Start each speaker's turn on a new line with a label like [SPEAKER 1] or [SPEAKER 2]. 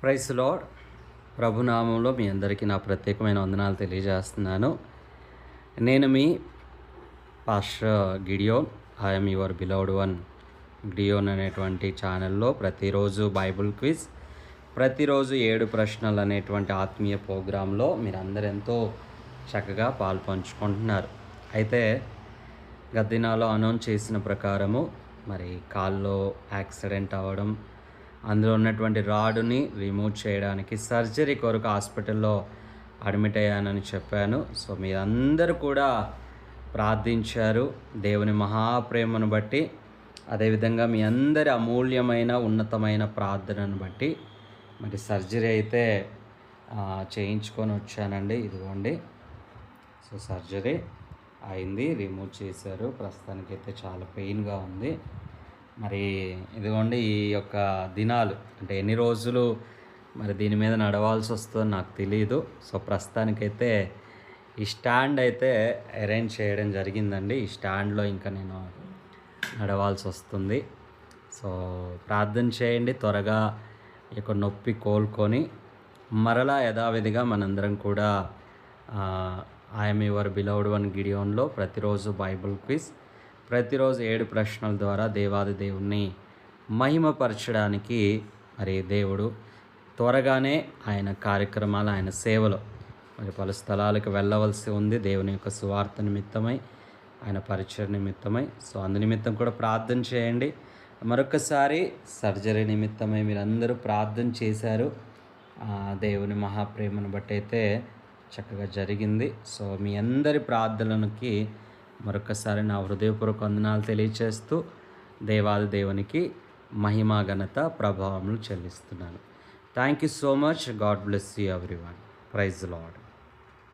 [SPEAKER 1] Praise lord. ప్రభునామంలో మీ అందరికీ నా ప్రత్యేకమైన వందనాలు తెలియజేస్తున్నాను. నేను మీ pastor Gideon. I'm your beloved one Gideon అనేటువంటి ఛానల్లో ప్రతిరోజు బైబుల్ క్విజ్, ప్రతిరోజు 7 ప్రశ్నలు అనేటువంటి ఆత్మీయ ప్రోగ్రాంలో మీరందరూ ఎంతో చక్కగా పాల్పంచుకుంటున్నారు. అయితే గత దినాల్లో అనౌన్స్ చేసిన ప్రకారము మరి కాల్లో యాక్సిడెంట్ అవ్వడం, అందులో ఉన్నటువంటి రాడుని రిమూవ్ చేయడానికి సర్జరీ కొరకు హాస్పిటల్లో అడ్మిట్ అయ్యానని చెప్పాను. సో మీరందరూ కూడా ప్రార్థించారు దేవుని మహాప్రేమను బట్టి, అదేవిధంగా మీ అందరి అమూల్యమైన ఉన్నతమైన ప్రార్థనను బట్టి మరి సర్జరీ అయితే చేయించుకొని వచ్చానండి. ఇదిగోండి, సో సర్జరీ అయింది, రిమూవ్ చేశారు. ప్రస్తుతానికైతే చాలా పెయిన్గా ఉంది. మరి ఇదిగోండి, ఈ యొక్క దినాలు అంటే ఎన్ని రోజులు మరి దీని మీద నడవాల్సి వస్తుందో నాకు తెలియదు. సో ప్రస్తుతానికైతే ఈ స్టాండ్ అయితే అరేంజ్ చేయడం జరిగిందండి. ఈ స్టాండ్లో ఇంకా నేను నడవాల్సి వస్తుంది. సో ప్రార్థన చేయండి, త్వరగా ఈ యొక్క నొప్పి కోలుకొని మరలా యథావిధిగా మనందరం కూడా ఐఎమ్ యువర్ బిలౌడ్ వన్ గిడియోన్లో ప్రతిరోజు బైబుల్ క్విజ్, ప్రతిరోజు 7 ప్రశ్నల ద్వారా దేవాది దేవుణ్ణి మహిమపరచడానికి మరి దేవుడు త్వరగానే ఆయన కార్యక్రమాలు, ఆయన సేవలో మరి పలు స్థలాలకు వెళ్ళవలసి ఉంది దేవుని యొక్క సువార్త నిమిత్తమై, ఆయన పరిచయ నిమిత్తమై. సో అందు నిమిత్తం కూడా ప్రార్థన చేయండి. మరొకసారి సర్జరీ నిమిత్తమై మీరందరూ ప్రార్థన చేశారు. దేవుని మహాప్రేమను బట్టి అయితే చక్కగా జరిగింది. సో మీ అందరి ప్రార్థనలకి మరొకసారి నా హృదయపూర్వక వందనాలు తెలియచేస్తూ దేవాది దేవునికి మహిమా ఘనత ప్రభావములు చెల్లిస్తున్నాను. Thank you so much. God bless you everyone. Praise lord.